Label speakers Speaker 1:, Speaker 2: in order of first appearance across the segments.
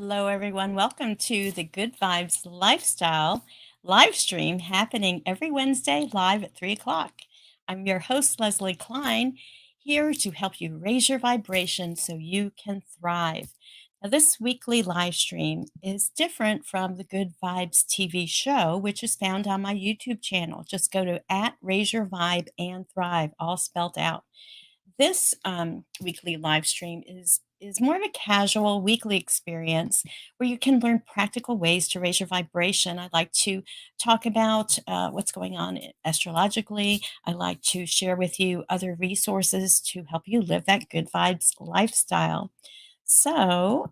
Speaker 1: Hello, everyone. Welcome to the Good Vibes Lifestyle live stream happening every Wednesday live at 3 o'clock. I'm your host, Leslie Klein, here to help you raise your vibration so you can thrive. Now, this weekly live stream is different from the Good Vibes TV show, which is found on my YouTube channel. Just go to @Raise Your Vibe and Thrive, all spelled out. This weekly live stream is more of a casual weekly experience where you can learn practical ways to raise your vibration. I like to talk about what's going on astrologically. I like to share with you other resources to help you live that good vibes lifestyle. So,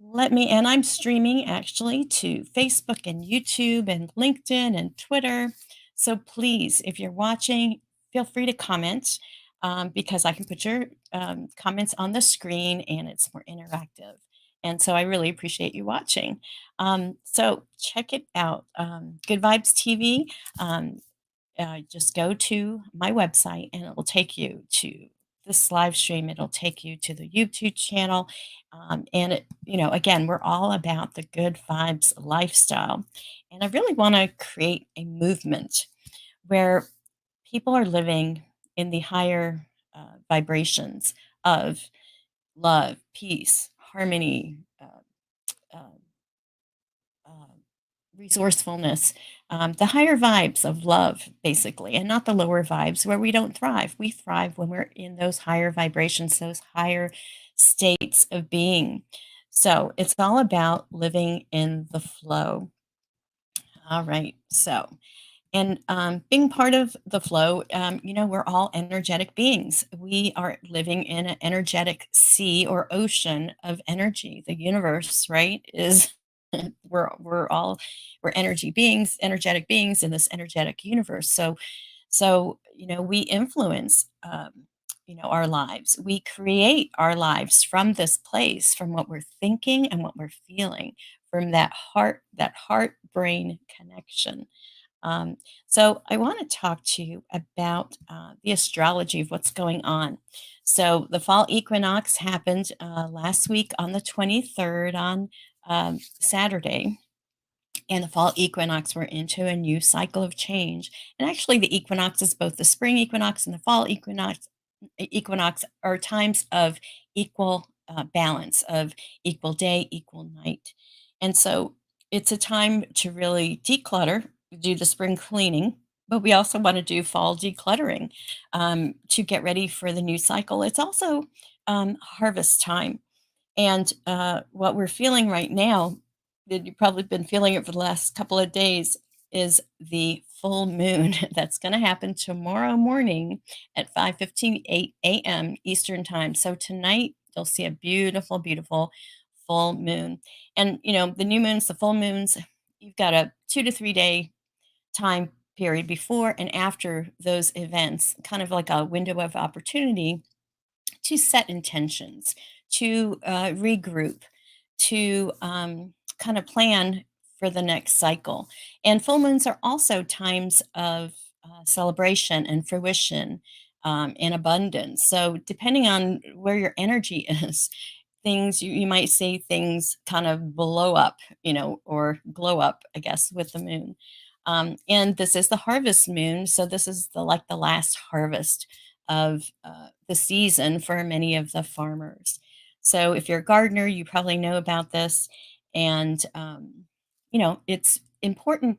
Speaker 1: and I'm streaming actually to Facebook and YouTube and LinkedIn and Twitter. So please, if you're watching, feel free to comment because I can put your comments on the screen and it's more interactive. And so I really appreciate you watching. So check it out. Good Vibes TV. Just go to my website and it will take you to this live stream. It'll take you to the YouTube channel. And again, we're all about the good vibes lifestyle. And I really want to create a movement where people are living in the higher vibrations of love, peace, harmony, uh, uh, resourcefulness, the higher vibes of love, basically, and not the lower vibes where we don't thrive. We thrive when we're in those higher vibrations, those higher states of being. So it's all about living in the flow. All right. Being part of the flow, we're all energetic beings. We are living in an energetic sea or ocean of energy. The universe, right, is we're energy beings, energetic beings in this energetic universe. So we influence, our lives. We create our lives from this place, from what we're thinking and what we're feeling, from that heart brain connection. um, so I want to talk to you about the astrology of what's going on. So the fall equinox happened last week on the 23rd on Saturday. And the fall equinox, we're into a new cycle of change. And actually, the equinox is both the spring equinox and the fall equinox are times of equal balance, of equal day, equal night. And so it's a time to really declutter, do the spring cleaning, but we also want to do fall decluttering to get ready for the new cycle. It's also harvest time. And what we're feeling right now, that you've probably been feeling it for the last couple of days, is the full moon that's going to happen tomorrow morning at 5:58 a.m. Eastern time. So tonight you'll see a beautiful, beautiful full moon. And the new moons, the full moons, you've got a 2 to 3 day time period before and after those events, kind of like a window of opportunity to set intentions, to regroup, to kind of plan for the next cycle. And full moons are also times of celebration and fruition and abundance. So, depending on where your energy is, you might see things kind of blow up, or glow up, I guess, with the moon. And this is the harvest moon, so this is the last harvest of the season for many of the farmers. So if you're a gardener, you probably know about this, and it's important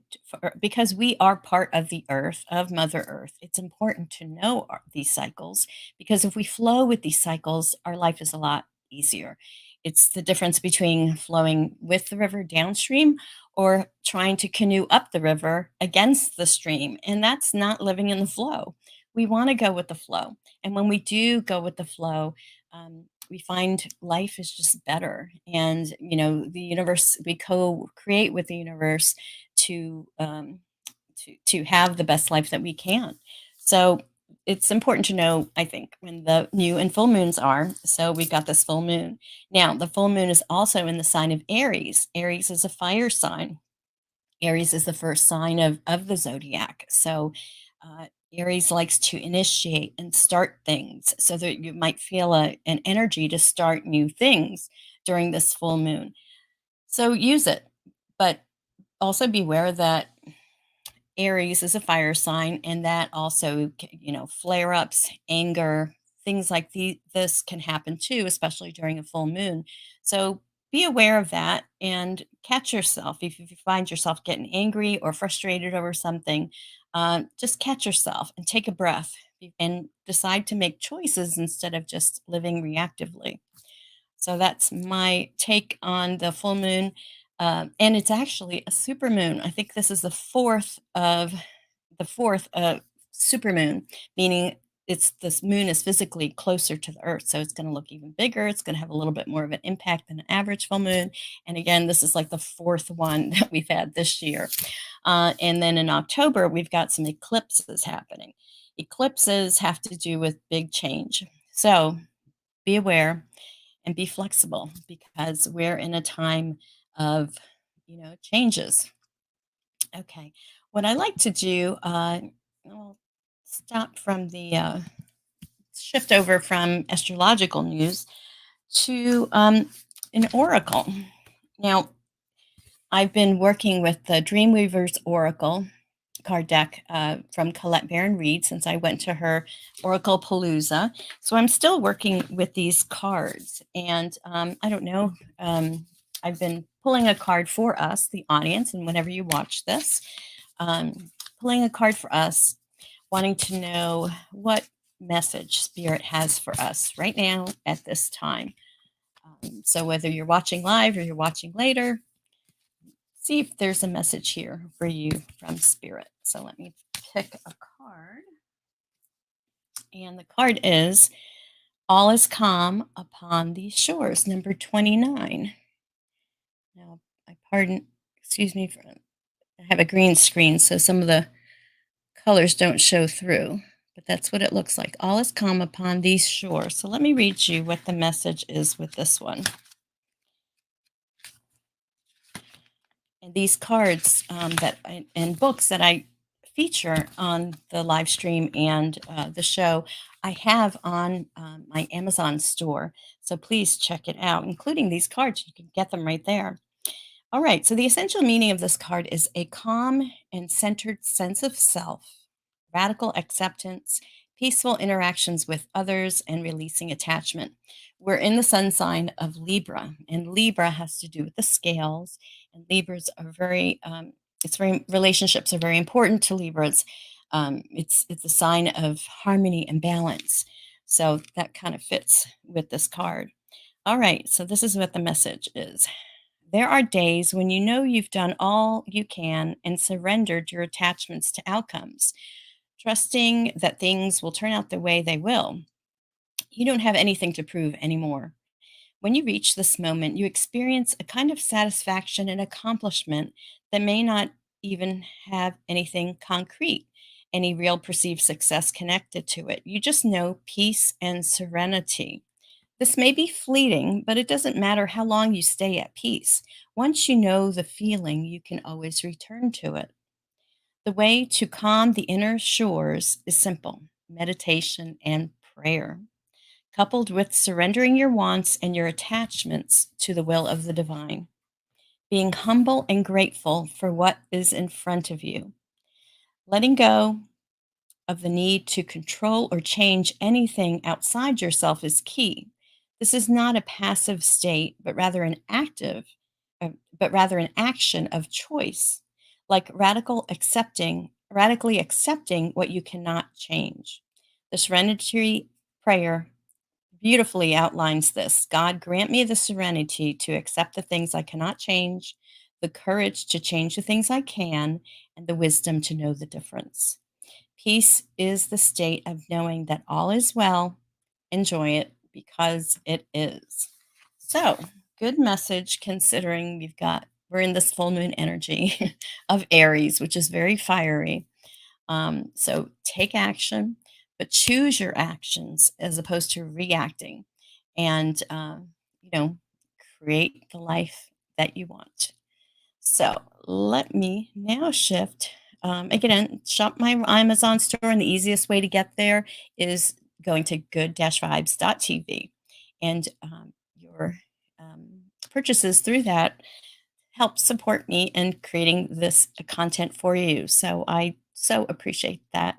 Speaker 1: because we are part of the earth, of Mother Earth. It's important to know these cycles because if we flow with these cycles, our life is a lot easier. It's the difference between flowing with the river downstream or trying to canoe up the river against the stream. And that's not living in the flow. We want to go with the flow. And when we do go with the flow, we find life is just better. And, the universe, we co create with the universe to, to have the best life that we can. So it's important to know, I think, when the new and full moons are. So we've got this full moon. Now, the full moon is also in the sign of Aries. Aries is a fire sign. Aries is the first sign of the zodiac. So uh, Aries likes to initiate and start things so that you might feel an energy to start new things during this full moon. So use it, but also beware that Aries is a fire sign, and that also, flare ups, anger, things like this can happen too, especially during a full moon. So be aware of that and catch yourself. If you find yourself getting angry or frustrated over something, just catch yourself and take a breath and decide to make choices instead of just living reactively. So that's my take on the full moon. And it's actually a super moon. I think this is the fourth super moon, meaning it's this moon is physically closer to the earth. So it's going to look even bigger. It's going to have a little bit more of an impact than an average full moon. And again, this is like the fourth one that we've had this year. And then in October, we've got some eclipses happening. Eclipses have to do with big change. So be aware and be flexible because we're in a time of changes. Okay, what I like to do, I'll stop from the shift over from astrological news to an oracle. Now, I've been working with the Dreamweaver's Oracle card deck from Colette Baron Reed since I went to her Oracle Palooza. So I'm still working with these cards. And I don't know, I've been pulling a card for us, the audience, and whenever you watch this, pulling a card for us, wanting to know what message Spirit has for us right now at this time. So whether you're watching live or you're watching later, see if there's a message here for you from Spirit. So let me pick a card. And the card is All is Calm Upon These Shores, number 29. Now, excuse me, I have a green screen, so some of the colors don't show through, but that's what it looks like. All is calm upon these shores. So let me read you what the message is with this one. And these cards and books that I feature on the live stream and the show, I have on my Amazon store. So please check it out, including these cards. You can get them right there. All right. So the essential meaning of this card is a calm and centered sense of self, radical acceptance, peaceful interactions with others, and releasing attachment. We're in the sun sign of Libra, and Libra has to do with the scales. And Libras are relationships are very important to Libras. It's a sign of harmony and balance. So that kind of fits with this card. All right, so this is what the message is. There are days when you know you've done all you can and surrendered your attachments to outcomes, trusting that things will turn out the way they will. You don't have anything to prove anymore. When you reach this moment, you experience a kind of satisfaction and accomplishment that may not even have anything concrete, any real perceived success connected to it. You just know peace and serenity. This may be fleeting, but it doesn't matter how long you stay at peace. Once you know the feeling, you can always return to it. The way to calm the inner shores is simple: meditation and prayer, coupled with surrendering your wants and your attachments to the will of the divine, being humble and grateful for what is in front of you, letting go of the need to control or change anything outside yourself is key. This is not a passive state, but rather an action of choice, like radically accepting what you cannot change. The Serenity Prayer beautifully outlines this. God, grant me the serenity to accept the things I cannot change, the courage to change the things I can, and the wisdom to know the difference. Peace is the state of knowing that all is well. Enjoy it because it is. So, good message considering we're in this full moon energy of Aries, which is very fiery. So take action, but choose your actions as opposed to reacting, and you know, create the life that you want. So let me now shift. Again, shop my Amazon store, and the easiest way to get there is going to good-vibes.tv. And your purchases through that help support me in creating this content for you. So I so appreciate that,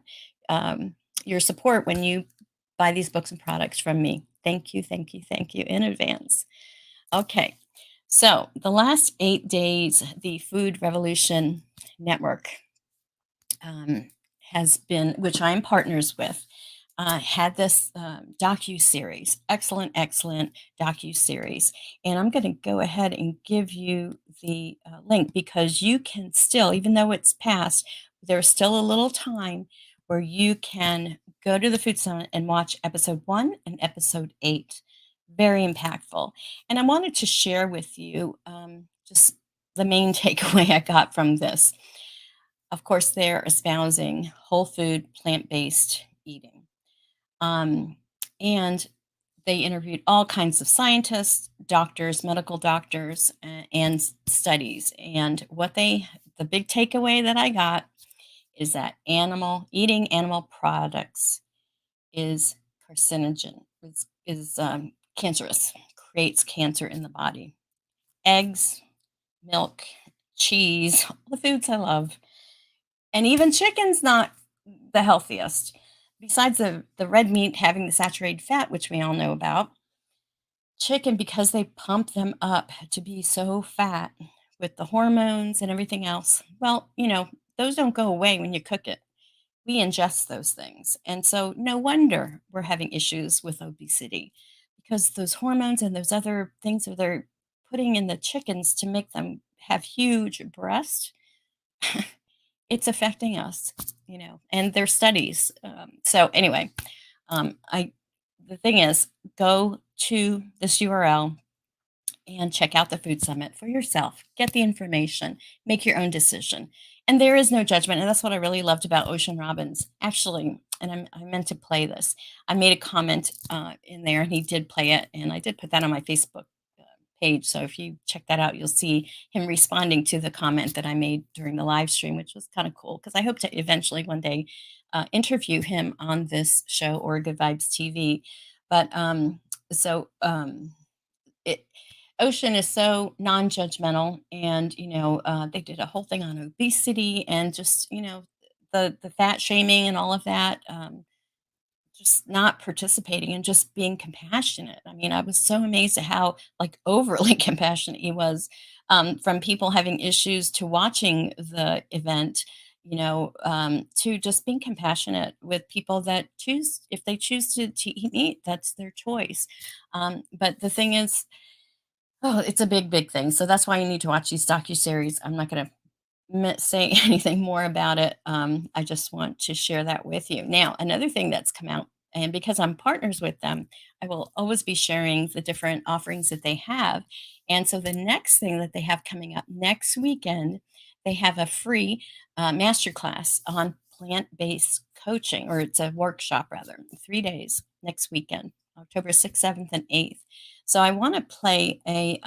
Speaker 1: um, your support when you buy these books and products from me. Thank you, thank you, thank you in advance. Okay, so the last 8 days, the Food Revolution Network has been, which I'm partners with, had this docu series, excellent, excellent docu series, and I'm going to go ahead and give you the link because you can still, even though it's past, there's still a little time where you can go to the Food Summit and watch episode 1 and episode 8. Very impactful, and I wanted to share with you just the main takeaway I got from this. Of course, they're espousing whole food, plant-based eating. Um, and they interviewed all kinds of scientists, doctors, medical doctors, and studies. And the big takeaway that I got is that eating animal products is carcinogen, is cancerous, creates cancer in the body. Eggs, milk, cheese, all the foods I love, and even chicken's not the healthiest. Besides the red meat having the saturated fat, which we all know about, chicken, because they pump them up to be so fat with the hormones and everything else, well, those don't go away when you cook it. We ingest those things. And so no wonder we're having issues with obesity because those hormones and those other things that they're putting in the chickens to make them have huge breasts, it's affecting us, and there's studies. So anyway, I the thing is, go to this URL and check out the Food Summit for yourself. Get the information, make your own decision. And there is no judgment. And that's what I really loved about Ocean Robbins. Actually, and I meant to play this. I made a comment in there, and he did play it. And I did put that on my Facebook page. So if you check that out, you'll see him responding to the comment that I made during the live stream, which was kind of cool because I hope to eventually one day interview him on this show or Good Vibes TV. But so it Ocean is so non-judgmental, and they did a whole thing on obesity and just the fat shaming and all of that. Just not participating and just being compassionate. I mean, I was so amazed at how like overly compassionate he was, from people having issues to watching the event, to just being compassionate with people that choose, if they choose to eat meat, that's their choice. But the thing is, oh, it's a big, big thing. So that's why you need to watch these docu-series. I'm not going to say anything more about it. I just want to share that with you. Now, another thing that's come out, and because I'm partners with them, I will always be sharing the different offerings that they have. And so the next thing that they have coming up next weekend, they have a free masterclass on plant-based coaching, or it's a workshop rather, 3 days next weekend, October 6th, 7th, and 8th. So I want to play a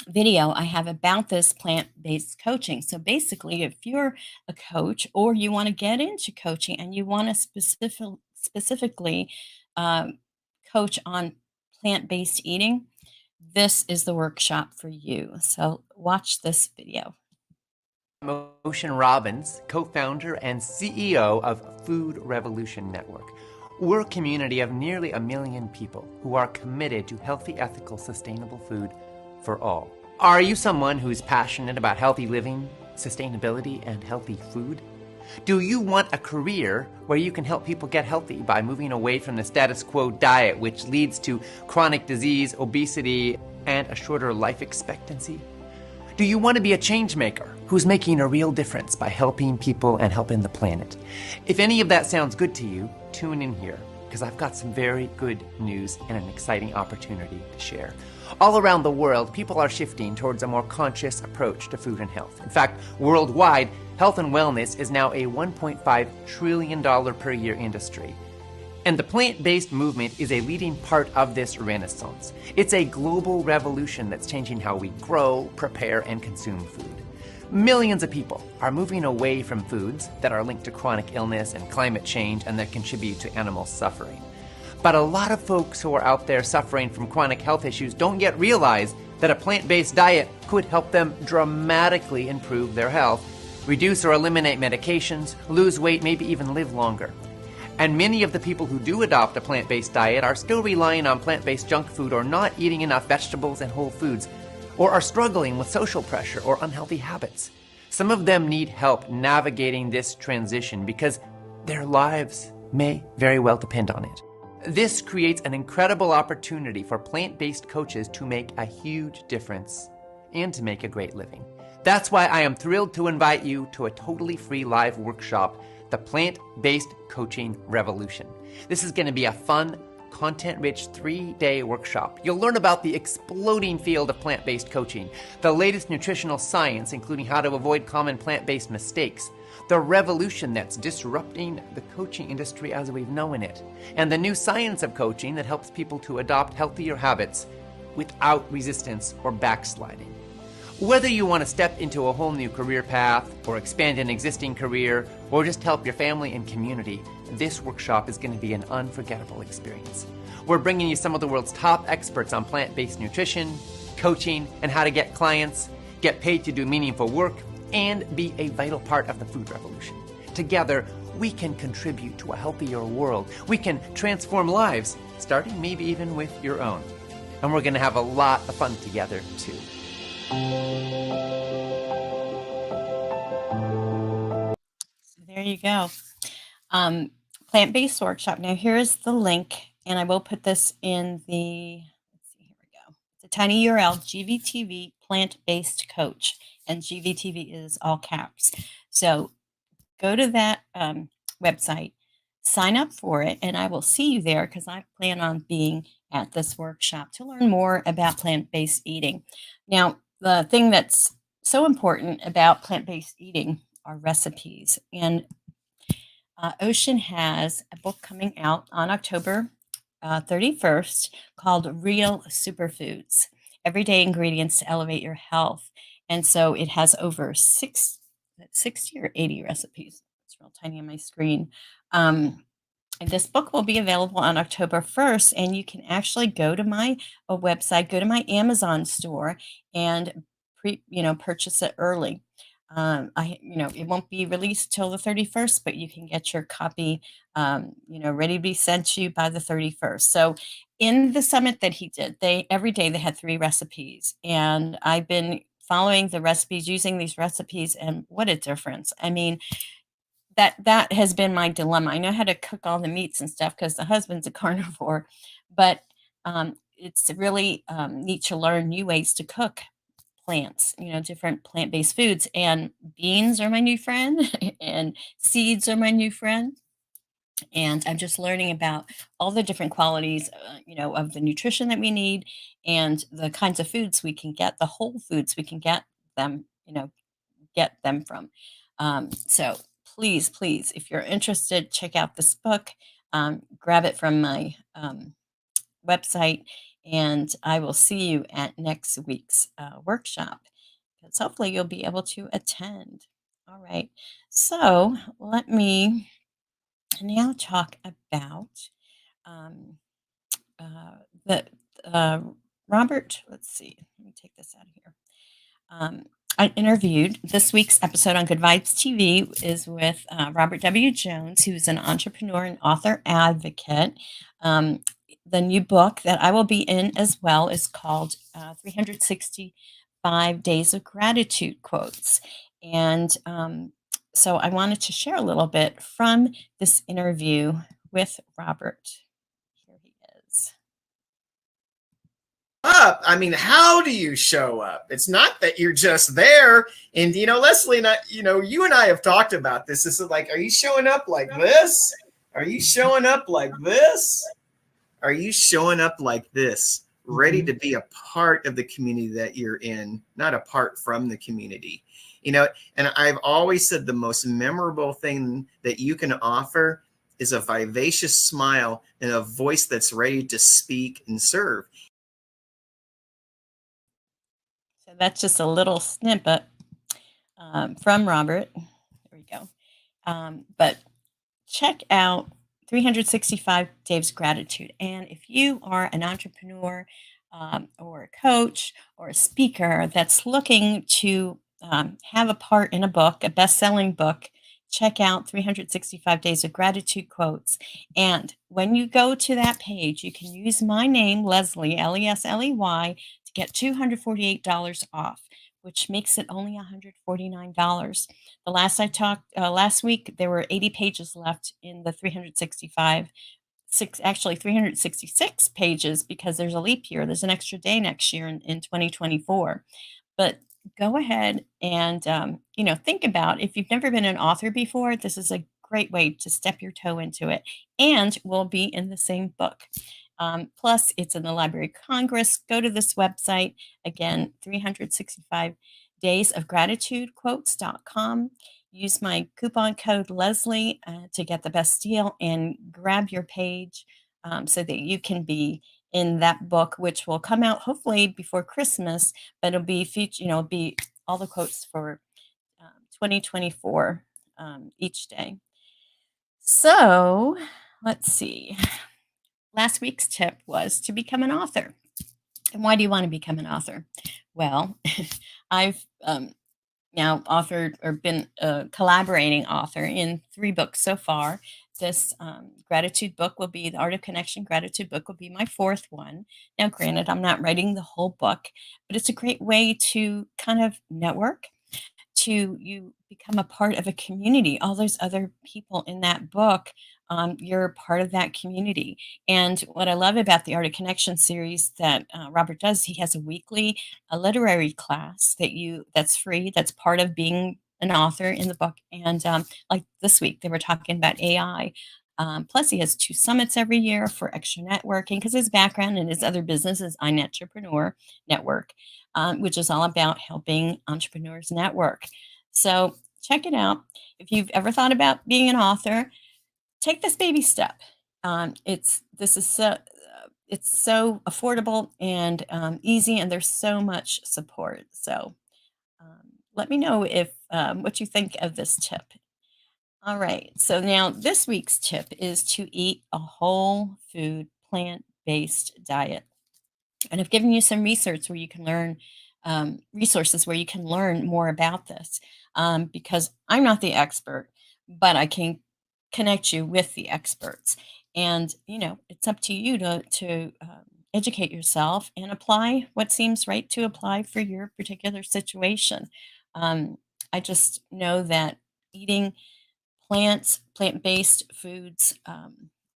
Speaker 1: video I have about this plant-based coaching. So basically, if you're a coach or you want to get into coaching and you want to specifically um, coach on plant-based eating, this is the workshop for you. So watch this video.
Speaker 2: Ocean Robbins, co-founder and CEO of Food Revolution Network. We're a community of nearly 1 million people who are committed to healthy, ethical, sustainable food for all. Are you someone who's passionate about healthy living, sustainability, and healthy food? Do you want a career where you can help people get healthy by moving away from the status quo diet, which leads to chronic disease, obesity, and a shorter life expectancy? Do you want to be a change maker who's making a real difference by helping people and helping the planet? If any of that sounds good to you, tune in here, because I've got some very good news and an exciting opportunity to share. All around the world, people are shifting towards a more conscious approach to food and health. In fact, worldwide, health and wellness is now a $1.5 trillion per year industry. And the plant-based movement is a leading part of this renaissance. It's a global revolution that's changing how we grow, prepare, and consume food. Millions of people are moving away from foods that are linked to chronic illness and climate change and that contribute to animal suffering. But a lot of folks who are out there suffering from chronic health issues don't yet realize that a plant-based diet could help them dramatically improve their health, reduce or eliminate medications, lose weight, maybe even live longer. And many of the people who do adopt a plant-based diet are still relying on plant-based junk food or not eating enough vegetables and whole foods, or are struggling with social pressure or unhealthy habits. Some of them need help navigating this transition because their lives may very well depend on it. This creates an incredible opportunity for plant-based coaches to make a huge difference and to make a great living. That's why I am thrilled to invite you to a totally free live workshop, the Plant-Based Coaching Revolution. This is going to be a fun, content-rich 3-day workshop. You'll learn about the exploding field of plant-based coaching, the latest nutritional science, including how to avoid common plant-based mistakes, the revolution that's disrupting the coaching industry as we've known it, and the new science of coaching that helps people to adopt healthier habits without resistance or backsliding. Whether you want to step into a whole new career path, or expand an existing career, or just help your family and community, this workshop is going to be an unforgettable experience. We're bringing you some of the world's top experts on plant-based nutrition, coaching, and how to get clients, get paid to do meaningful work, and be a vital part of the food revolution. Together, we can contribute to a healthier world. We can transform lives, starting maybe even with your own. And we're going to have a lot of fun together, too.
Speaker 1: So there you go. Plant-based workshop. Now here is the link, and I will put this in the, let's see, here we go. It's a tiny URL, GVTV plant-based coach, and GVTV is all caps. So go to that website, sign up for it, and I will see you there because I plan on being at this workshop to learn more about plant-based eating. Now, the thing that's so important about plant-based eating are recipes. And Ocean has a book coming out on October 31st called Real Superfoods, Everyday Ingredients to Elevate Your Health. And so it has over 60 or 80 recipes. It's real tiny on my screen. And this book will be available on October 1st, and you can actually go to my website, go to my Amazon store, and purchase it early. It won't be released till the 31st, but you can get your copy, ready to be sent to you by the 31st. So in the summit that he did, every day they had 3 recipes, and I've been following the recipes, using these recipes, and what a difference. I mean, that has been my dilemma. I know how to cook all the meats and stuff because the husband's a carnivore, but it's really neat to learn new ways to cook plants, different plant-based foods. And beans are my new friend, and seeds are my new friend. And I'm just learning about all the different qualities, of the nutrition that we need, and the kinds of foods we can get, the whole foods we can them, get them from. So please, please, if you're interested, check out this book, grab it from my website, and I will see you at next week's workshop because hopefully you'll be able to attend. All right. So let me now talk about um, uh, the Robert. Let's see. Let me take this out of here. I interviewed this week's episode on Good Vibes TV is with Robert W. Jones, who's an entrepreneur and author advocate. The new book that I will be in as well is called 365 Days of Gratitude Quotes. And so I wanted to share a little bit from this interview with Robert. Here he is.
Speaker 3: Up. I mean, how do you show up? It's not that you're just there. And Leslie and I, you and I have talked about this. This is like, are you showing up like this? Are you showing up like this? Are you showing up like this? Ready to be a part of the community that you're in, not apart from the community. And I've always said the most memorable thing that you can offer is a vivacious smile and a voice that's ready to speak and serve.
Speaker 1: So that's just a little snippet from Robert. There we go. But check out 365 Days Gratitude. And if you are an entrepreneur, or a coach or a speaker that's looking to have a part in a book, a best selling book, check out 365 Days of Gratitude quotes. And when you go to that page, you can use my name, Leslie, Lesley, to get $248 off, which makes it only $149. The last I talked last week, there were 80 pages left in the 365 six actually 366 pages because there's a leap year. There's an extra day next year in 2024. But go ahead and think about, if you've never been an author before, this is a great way to step your toe into it, and will be in the same book. Plus, it's in the Library of Congress. Go to this website again, 365 days of gratitude quotes.com. Use my coupon code Leslie to get the best deal and grab your page so that you can be in that book, which will come out hopefully before Christmas, but it'll be be all the quotes for 2024 each day. So let's see. Last week's tip was to become an author. And why do you want to become an author? Well, I've now authored or been a collaborating author in 3 books so far. This gratitude book will be the Art of Connection gratitude book will be my 4th one. Now, granted, I'm not writing the whole book, but it's a great way to kind of network, to you become a part of a community. All those other people in that book, you're part of that community. And what I love about the Art of Connection series that Robert does, he has a literary class that's free. That's part of being an author in the book. And like this week, they were talking about AI. Plus, he has 2 summits every year for extra networking because his background and his other business is iNetrepreneur Network, which is all about helping entrepreneurs network. So check it out. If you've ever thought about being an author, take this baby step. It's so affordable and easy, and there's so much support. So let me know if what you think of this tip. All right. So now this week's tip is to eat a whole food, plant-based diet. And I've given you some resources where you can learn more about this, because I'm not the expert, but I can connect you with the experts. And it's up to you to educate yourself and apply what seems right to apply for your particular situation. Um, I just know that eating plant-based foods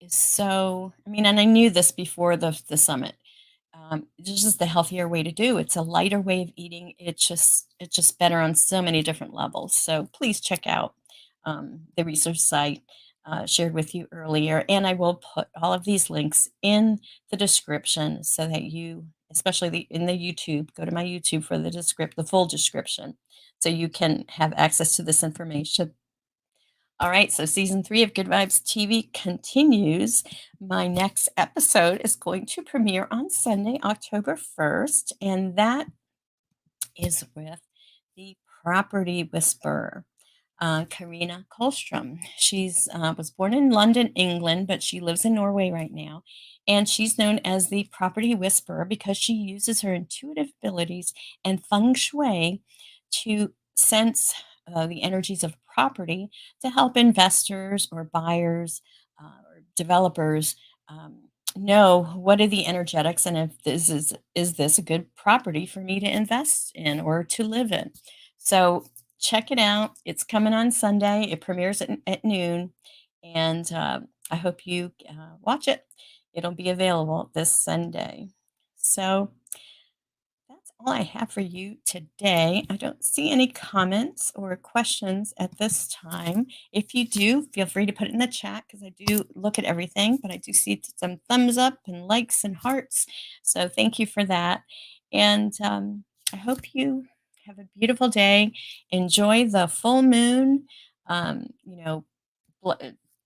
Speaker 1: is so. I mean, and I knew this before the summit. It's just the healthier way to do. It's a lighter way of eating. It's just better on so many different levels. So please check out the research site shared with you earlier, and I will put all of these links in the description so that you, especially in the YouTube, go to my YouTube for the full description, so you can have access to this information. All right, so season 3 of Good Vibes TV continues. My next episode is going to premiere on Sunday, October 1st, and that is with the property whisperer, Karina Kolstrom. She's was born in London, England, but she lives in Norway right now. And she's known as the property whisperer because she uses her intuitive abilities and feng shui to sense the energies of property to help investors or buyers or developers know what are the energetics, and if this a good property for me to invest in or to live in. So check it out. It's coming on Sunday. It premieres at noon, and I hope you watch it. It'll be available this Sunday. So that's all I have for you today. I don't see any comments or questions at this time. If you do, feel free to put it in the chat because I do look at everything, but I do see some thumbs up and likes and hearts. So thank you for that. And I hope you have a beautiful day. Enjoy the full moon. Um, you know, bl-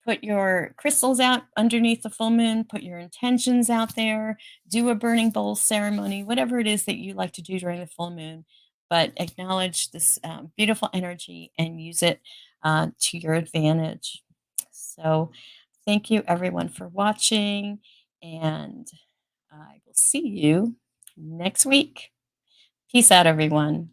Speaker 1: put your crystals out underneath the full moon, put your intentions out there, do a burning bowl ceremony, whatever it is that you like to do during the full moon, but acknowledge this beautiful energy and use it to your advantage. So thank you everyone for watching, and I will see you next week. Peace out, everyone.